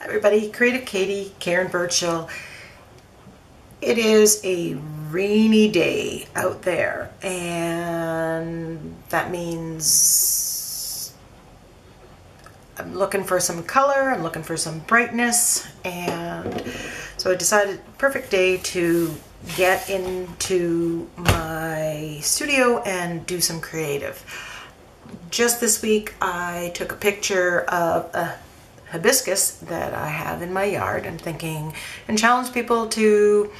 Everybody, Creative Katie, Karen Birchall. It is a rainy day out there, and that means I'm looking for some color, I'm looking for some brightness, and so I decided perfect day to get into my studio and do some creative. Just this week I took a picture of a hibiscus that I have in my yard and thinking and challenge people to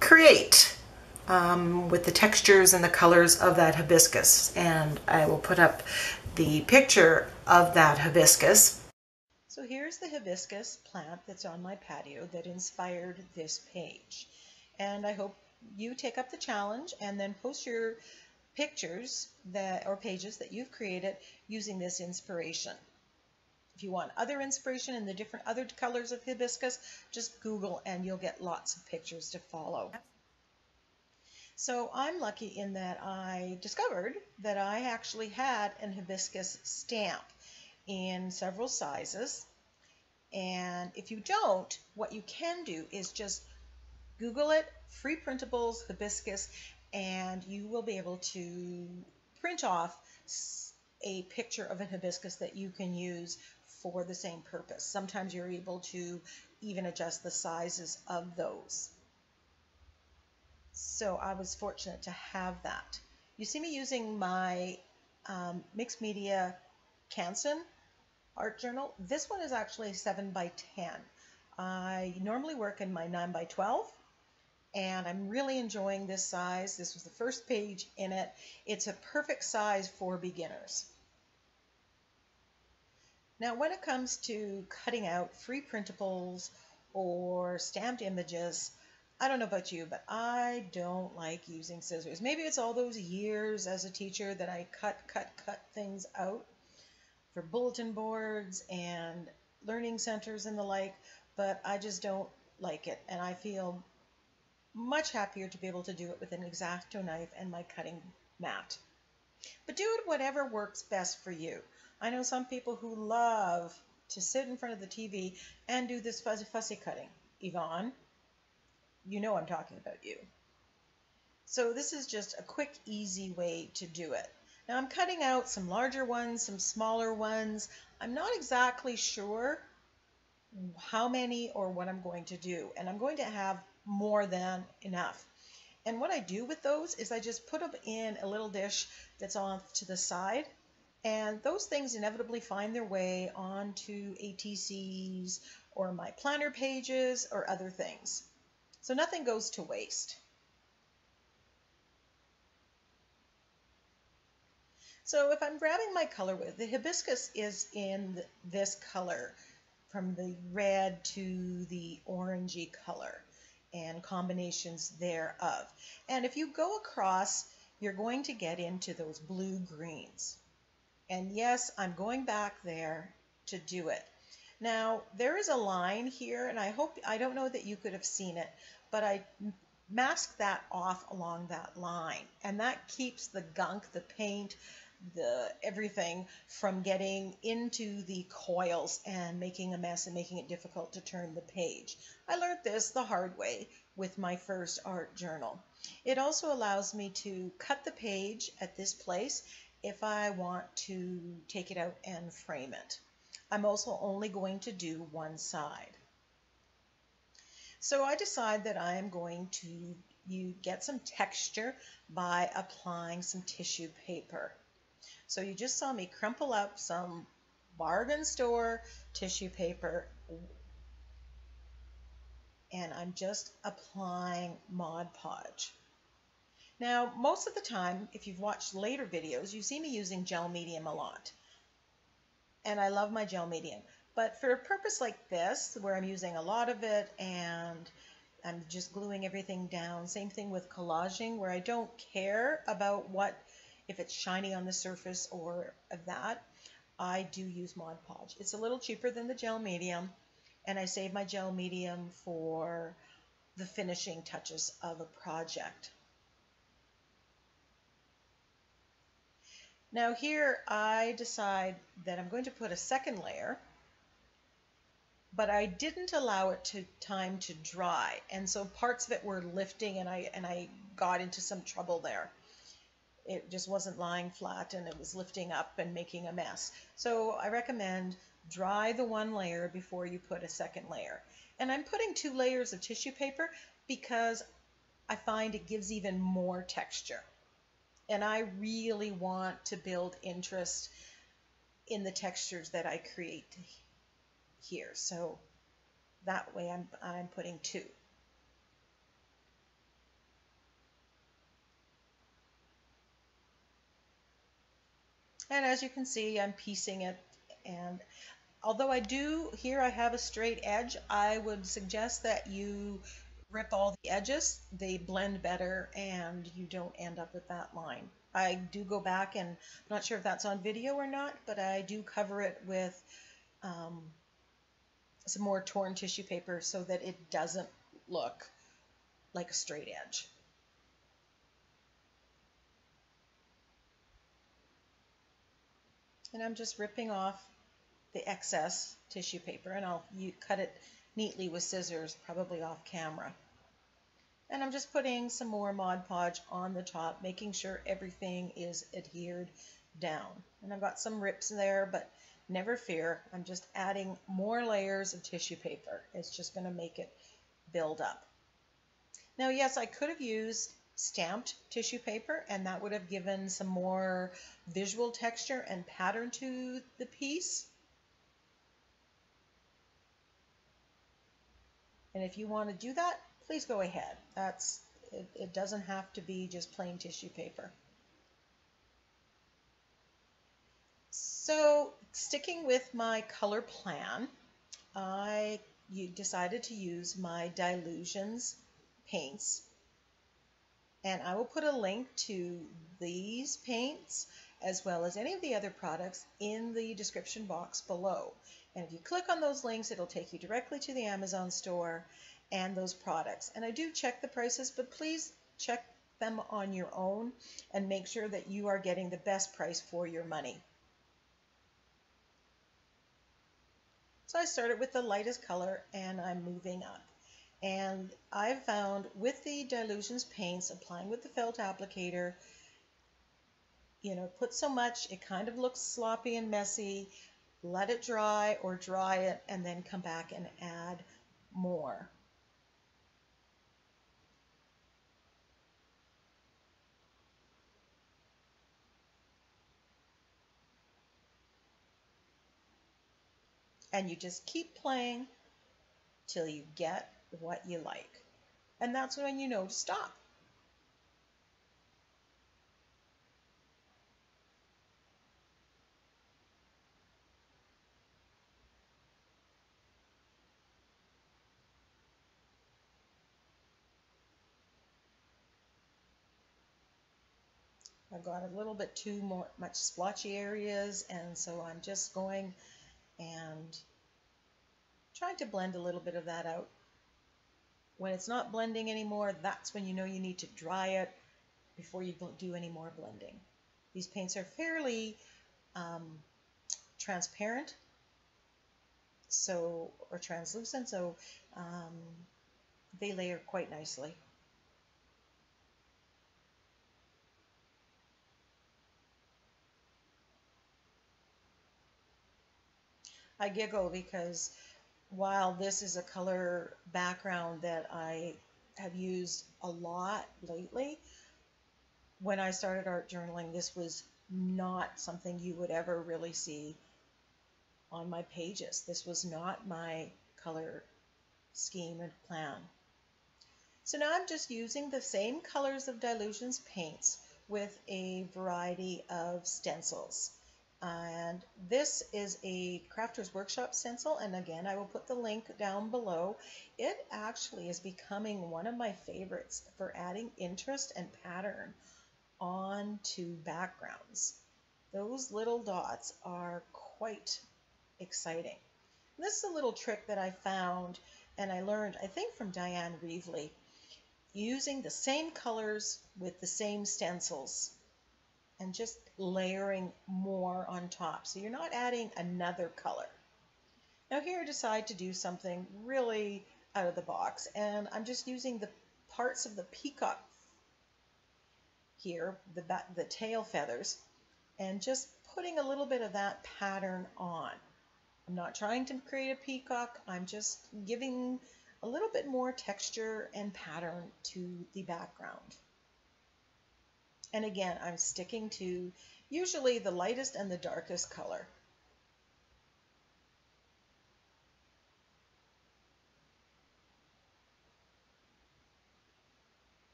create with the textures and the colors of that hibiscus, and I will put up the picture of that hibiscus. So here's the hibiscus plant that's on my patio that inspired this page, and I hope you take up the challenge and then post your pictures or pages that you've created using this inspiration. If you want other inspiration in the different other colors of hibiscus, just Google and you'll get lots of pictures to follow. So I'm lucky in that I discovered that I actually had an hibiscus stamp in several sizes. And if you don't, what you can do is just Google it, free printables, hibiscus, and you will be able to print off a picture of a hibiscus that you can use for the same purpose. Sometimes you're able to even adjust the sizes of those. So I was fortunate to have that. You see me using my mixed media Canson art journal. This one is actually 7 by 10. I normally work in my 9 by 12. And I'm really enjoying this size. This was the first page in it. It's a perfect size for beginners. Now, when it comes to cutting out free printables or stamped images, I don't know about you, but I don't like using scissors. Maybe it's all those years as a teacher that I cut things out for bulletin boards and learning centers and the like, but I just don't like it, and I feel much happier to be able to do it with an X-Acto knife and my cutting mat. But do it whatever works best for you. I know some people who love to sit in front of the TV and do this fussy cutting. Yvonne, you know I'm talking about you. So this is just a quick, easy way to do it. Now I'm cutting out some larger ones, some smaller ones. I'm not exactly sure how many or what I'm going to do, and I'm going to have more than enough. And what I do with those is I just put them in a little dish that's off to the side, and those things inevitably find their way onto ATCs or my planner pages or other things. So nothing goes to waste. So if I'm grabbing my color with, the hibiscus is in this color, from the red to the orangey color and combinations thereof. And if you go across, you're going to get into those blue greens. And yes, I'm going back there to do it. Now, there is a line here, and I don't know that you could have seen it, but I masked that off along that line. And that keeps the gunk, the paint, everything from getting into the coils and making a mess and making it difficult to turn the page. I learned this the hard way with my first art journal. It also allows me to cut the page at this place if I want to take it out and frame it. I'm also only going to do one side. So I decide that I am going to get some texture by applying some tissue paper. So you just saw me crumple up some bargain store tissue paper, and I'm just applying Mod Podge. Now, most of the time, if you've watched later videos, you see me using gel medium a lot. And I love my gel medium. But for a purpose like this, where I'm using a lot of it and I'm just gluing everything down, same thing with collaging, where I don't care about if it's shiny on the surface or of that, I do use Mod Podge. It's a little cheaper than the gel medium, and I save my gel medium for the finishing touches of a project. Now here I decide that I'm going to put a second layer but I didn't allow it time to dry, and so parts of it were lifting, and I got into some trouble there. It just wasn't lying flat, and it was lifting up and making a mess. So I recommend dry the one layer before you put a second layer. And I'm putting 2 layers of tissue paper because I find it gives even more texture. And I really want to build interest in the textures that I create here. So that way I'm putting 2. And as you can see, I'm piecing it, and although I have a straight edge, I would suggest that you rip all the edges. They blend better and you don't end up with that line. I do go back, and I'm not sure if that's on video or not, but I do cover it with some more torn tissue paper so that it doesn't look like a straight edge. And I'm just ripping off the excess tissue paper, and I'll cut it neatly with scissors, probably off camera. And I'm just putting some more Mod Podge on the top, making sure everything is adhered down. And I've got some rips there, but never fear, I'm just adding more layers of tissue paper. It's just going to make it build up. Now, yes, I could have used stamped tissue paper, and that would have given some more visual texture and pattern to the piece. And if you want to do that, please go ahead. It doesn't have to be just plain tissue paper. So, sticking with my color plan, I decided to use my Dilutions paints. And I will put a link to these paints as well as any of the other products in the description box below. And if you click on those links, it'll take you directly to the Amazon store and those products. And I do check the prices, but please check them on your own and make sure that you are getting the best price for your money. So I started with the lightest color and I'm moving up. And I've found with the Dilutions paints, applying with the felt applicator, put so much, it kind of looks sloppy and messy. Let it dry or dry it and then come back and add more. And you just keep playing till you get what you like. And that's when you know to stop. I've got a little bit too much splotchy areas, and so I'm just going and trying to blend a little bit of that out. When it's not blending anymore, that's when you know you need to dry it before you do any more blending. These paints are fairly transparent, or translucent, so they layer quite nicely. I giggle because while this is a color background that I have used a lot lately, when I started art journaling, this was not something you would ever really see on my pages. This was not my color scheme and plan. So now I'm just using the same colors of Dilutions paints with a variety of stencils. And this is a Crafter's Workshop stencil, and again I will put the link down below. It actually is becoming one of my favorites for adding interest and pattern onto backgrounds. Those little dots are quite exciting. And this is a little trick that I found and I learned, I think, from Diane Reevely, using the same colors with the same stencils and just layering more on top. So you're not adding another color. Now here I decide to do something really out of the box, and I'm just using the parts of the peacock here, the tail feathers, and just putting a little bit of that pattern on. I'm not trying to create a peacock, I'm just giving a little bit more texture and pattern to the background. And again, I'm sticking to usually the lightest and the darkest color.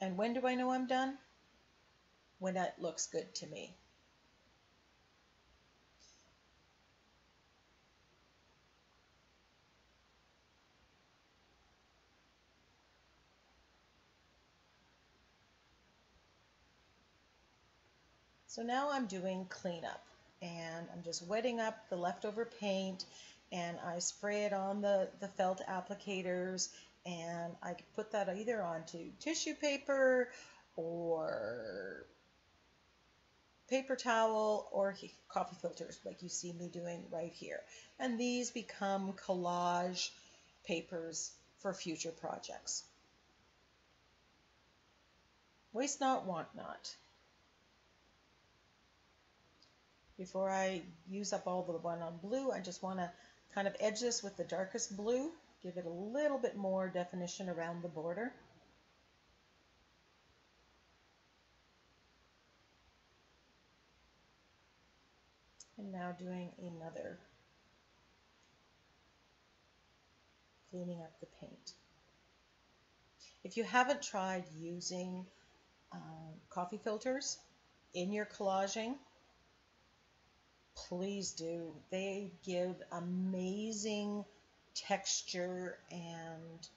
And when do I know I'm done? When that looks good to me. So now I'm doing cleanup, and I'm just wetting up the leftover paint, and I spray it on the felt applicators, and I put that either onto tissue paper or paper towel or coffee filters like you see me doing right here. And these become collage papers for future projects. Waste not, want not. Before I use up all the one on blue, I just want to kind of edge this with the darkest blue, give it a little bit more definition around the border. And now doing another, cleaning up the paint. If you haven't tried using coffee filters in your collaging, please do. They give amazing texture and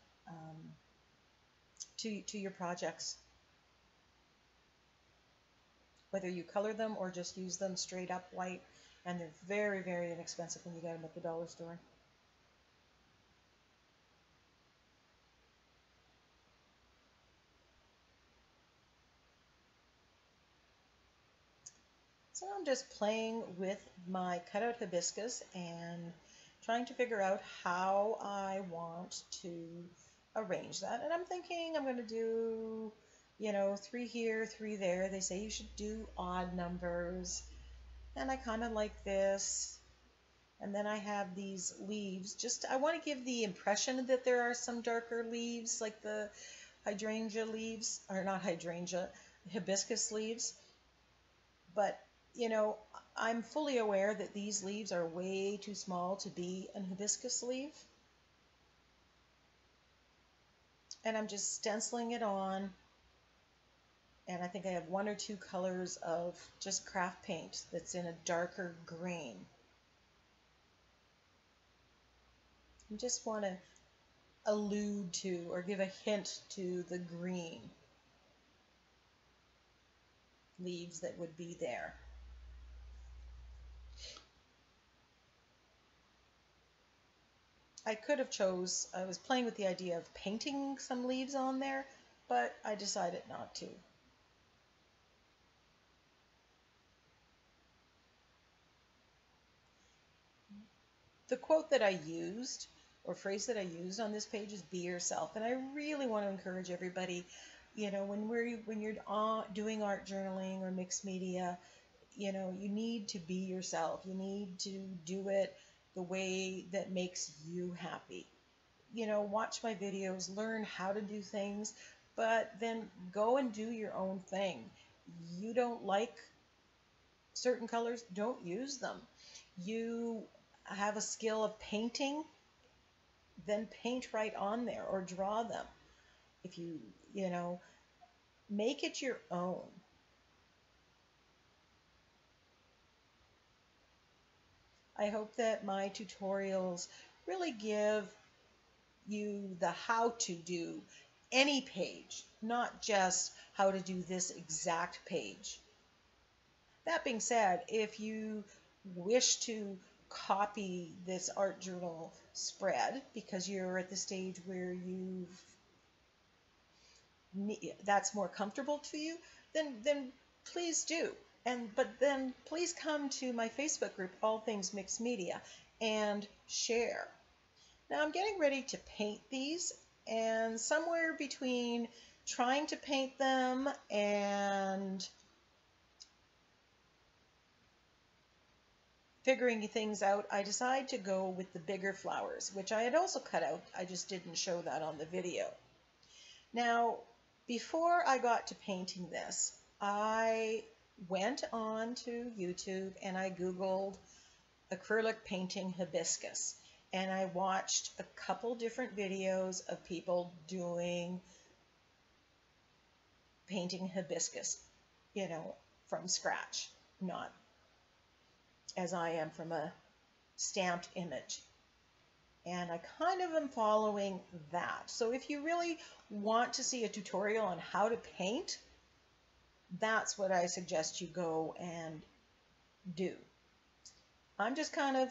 to your projects. Whether you color them or just use them straight up white, and they're very, very inexpensive when you get them at the dollar store. So I'm just playing with my cutout hibiscus and trying to figure out how I want to arrange that. And I'm thinking I'm going to do, 3 here, 3 there. They say you should do odd numbers. And I kind of like this. And then I have these leaves. I want to give the impression that there are some darker leaves, like the hydrangea leaves, or not hydrangea, hibiscus leaves. But, I'm fully aware that these leaves are way too small to be an hibiscus leaf. And I'm just stenciling it on. And I think I have 1 or 2 colors of just craft paint that's in a darker green. I just want to allude to or give a hint to the green leaves that would be there. I was playing with the idea of painting some leaves on there, but I decided not to. The quote that I used, or phrase that I used on this page, is "Be yourself," and I really want to encourage everybody. When you're doing art journaling or mixed media, you need to be yourself. You need to do it the way that makes you happy. Watch my videos, learn how to do things, but then go and do your own thing. You don't like certain colors, don't use them. You have a skill of painting, then paint right on there or draw them. If make it your own. I hope that my tutorials really give you the how to do any page, not just how to do this exact page. That being said, if you wish to copy this art journal spread because you're at the stage where that's more comfortable to you, then please do. But then please come to my Facebook group, All Things Mixed Media, and share. Now I'm getting ready to paint these, and somewhere between trying to paint them and figuring things out, I decided to go with the bigger flowers, which I had also cut out. I just didn't show that on the video. Now, before I got to painting this, I went on to YouTube and I Googled acrylic painting hibiscus. And I watched a couple different videos of people doing painting hibiscus, from scratch, not as I am from a stamped image. And I kind of am following that. So if you really want to see a tutorial on how to paint, that's what I suggest you go and do. I'm just kind of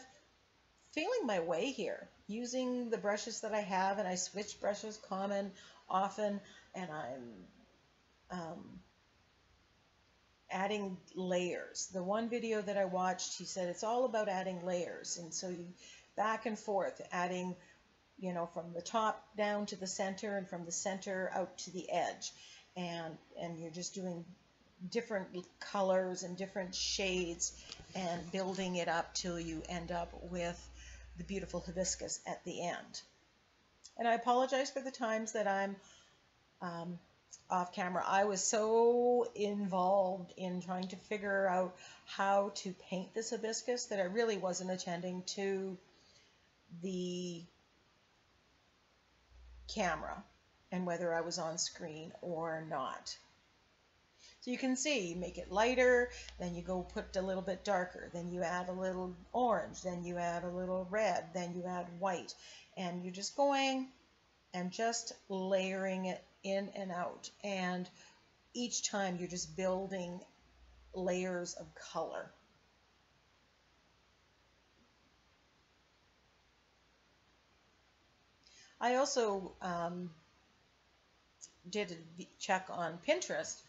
feeling my way here, using the brushes that I have, and I switch brushes common often, and I'm adding layers. The one video that I watched, he said it's all about adding layers, and so you back and forth, adding, from the top down to the center and from the center out to the edge, and you're just doing different colors and different shades and building it up till you end up with the beautiful hibiscus at the end. And I apologize for the times that I'm off camera. I was so involved in trying to figure out how to paint this hibiscus that I really wasn't attending to the camera and whether I was on screen or not. So you can see, you make it lighter, then you go put a little bit darker, then you add a little orange, then you add a little red, then you add white, and you're just going and just layering it in and out, and each time you're just building layers of color. I also did a check on Pinterest,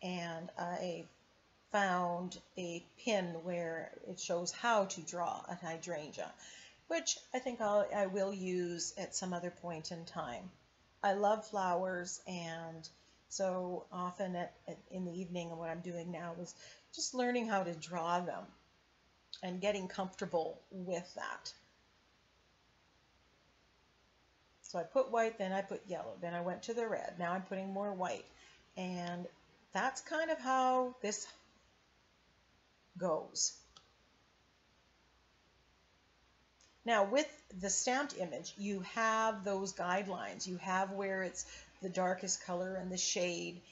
and I found a pin where it shows how to draw a hydrangea, which I think I will use at some other point in time. I love flowers, and so often in the evening, what I'm doing now is just learning how to draw them and getting comfortable with that. So I put white, then I put yellow, then I went to the red, now I'm putting more white, and that's kind of how this goes. Now with the stamped image, you have those guidelines. You have where it's the darkest color and the shade.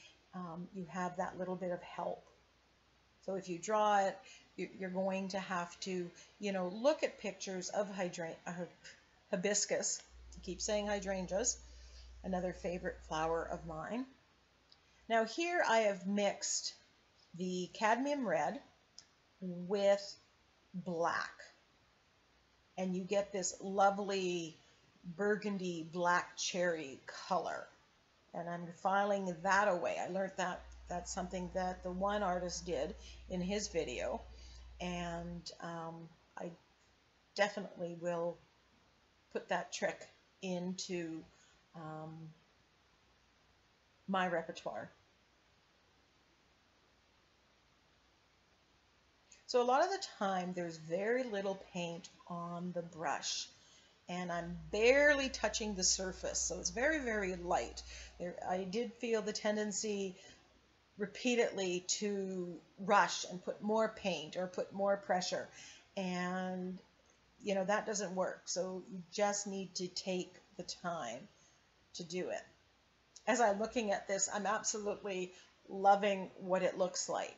You have that little bit of help. So if you draw it, you're going to have to, look at pictures of hibiscus. I keep saying hydrangeas, another favorite flower of mine. Now here I have mixed the cadmium red with black, and you get this lovely burgundy black cherry color, and I'm filing that away. I learned that that's something that the one artist did in his video, and I definitely will put that trick into my repertoire. So a lot of the time there's very little paint on the brush, and I'm barely touching the surface, so it's very, very light. I did feel the tendency repeatedly to rush and put more paint or put more pressure, and that doesn't work. So you just need to take the time to do it. As I'm looking at this, I'm absolutely loving what it looks like.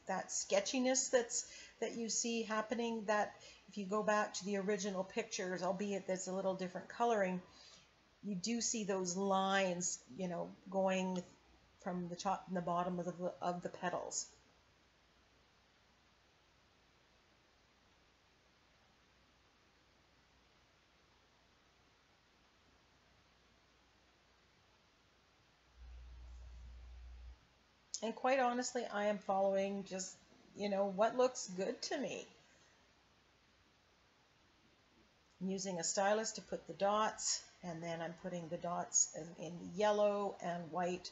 That sketchiness that you see happening, that if you go back to the original pictures, albeit there's a little different coloring, you do see those lines, going from the top and the bottom of the petals. And quite honestly, I am following just, what looks good to me. I'm using a stylus to put the dots, and then I'm putting the dots in yellow and white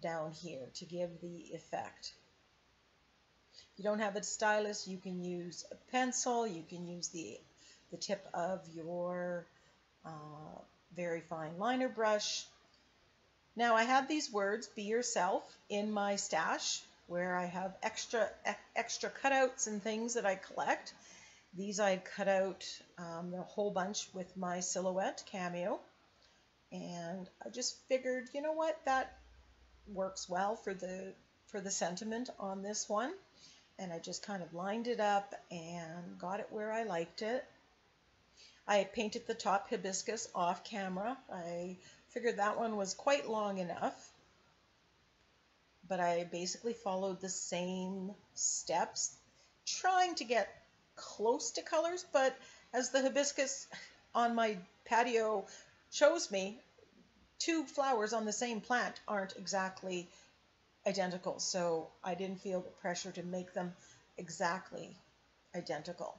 down here to give the effect. If you don't have a stylus, you can use a pencil, you can use the tip of your very fine liner brush. Now I have these words, be yourself, in my stash where I have extra cutouts and things that I collect. These I cut out a whole bunch with my Silhouette Cameo. And I just figured, you know what, that works well for the sentiment on this one. And I just kind of lined it up and got it where I liked it. I painted the top hibiscus off camera. I figured that one was quite long enough, but I basically followed the same steps, trying to get close to colors, but as the hibiscus on my patio shows me, two flowers on the same plant aren't exactly identical, so I didn't feel the pressure to make them exactly identical.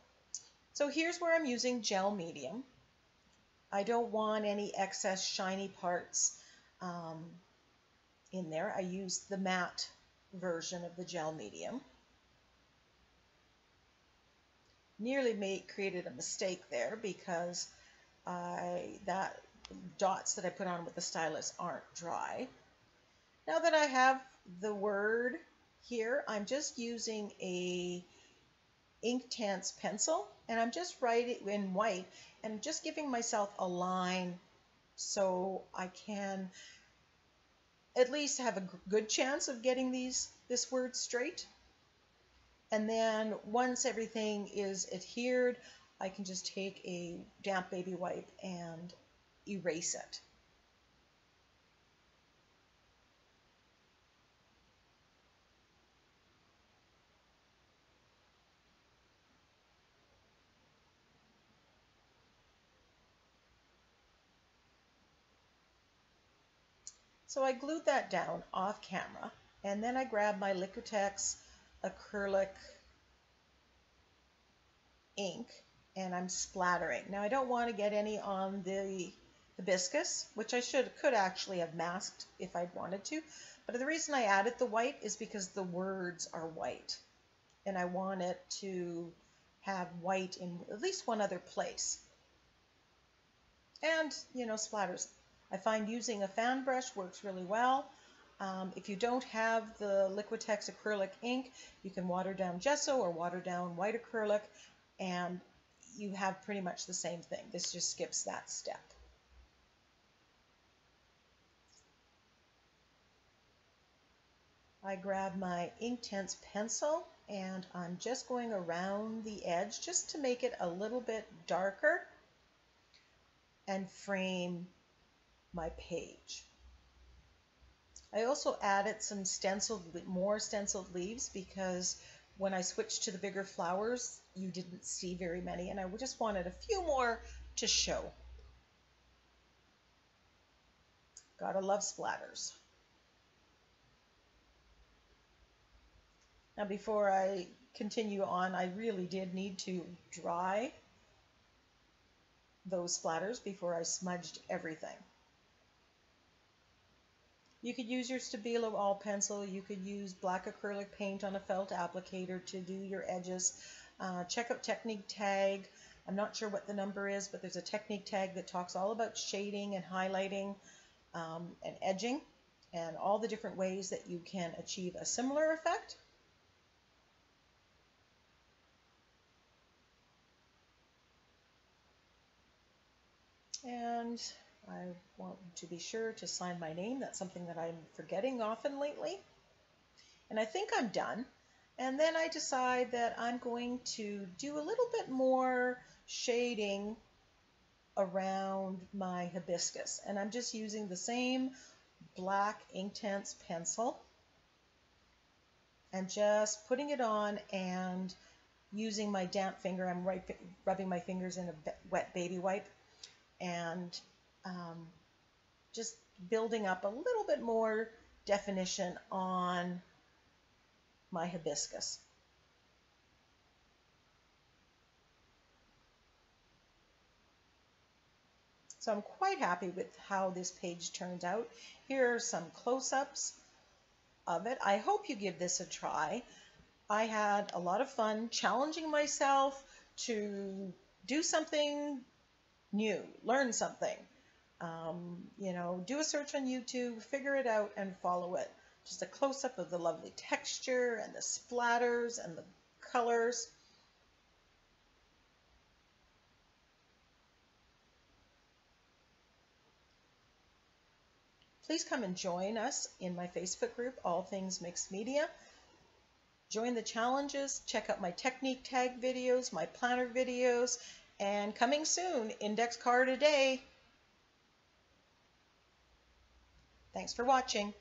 So here's where I'm using gel medium. I don't want any excess shiny parts in there. I used the matte version of the gel medium. Nearly created a mistake there because that dots that I put on with the stylus aren't dry. Now that I have the word here, I'm just using a Inktense pencil, and I'm just writing in white and just giving myself a line so I can at least have a good chance of getting this word straight. And then once everything is adhered, I can just take a damp baby wipe and erase it. So I glued that down off camera, and then I grabbed my Liquitex acrylic ink and I'm splattering. Now I don't want to get any on the hibiscus, which I could actually have masked if I'd wanted to, but the reason I added the white is because the words are white and I want it to have white in at least one other place. And, splatters. I find using a fan brush works really well. If you don't have the Liquitex acrylic ink, you can water down gesso or water down white acrylic, and you have pretty much the same thing. This just skips that step. I grab my Inktense pencil and I'm just going around the edge just to make it a little bit darker and frame my page. I also added some more stenciled leaves because when I switched to the bigger flowers, you didn't see very many, and I just wanted a few more to show. Gotta love splatters. Now before I continue on, I really did need to dry those splatters before I smudged everything. You could use your Stabilo all pencil. You could use black acrylic paint on a felt applicator to do your edges. Check out Technique Tag. I'm not sure what the number is, but there's a Technique Tag that talks all about shading and highlighting and edging and all the different ways that you can achieve a similar effect. And I want to be sure to sign my name. That's something that I'm forgetting often lately. And I think I'm done. And then I decide that I'm going to do a little bit more shading around my hibiscus. And I'm just using the same black Inktense pencil and just putting it on and using my damp finger. I'm rubbing my fingers in a wet baby wipe and just building up a little bit more definition on my hibiscus. So I'm quite happy with how this page turned out. Here are some close-ups of it. I hope you give this a try. I had a lot of fun challenging myself to do something new, learn something. Do a search on YouTube, figure it out, and follow it. Just a close-up of the lovely texture and the splatters and the colors. Please come and join us in my Facebook group, All Things Mixed Media. Join the challenges, check out my technique tag videos, my planner videos, and coming soon, index card a day. Thanks for watching.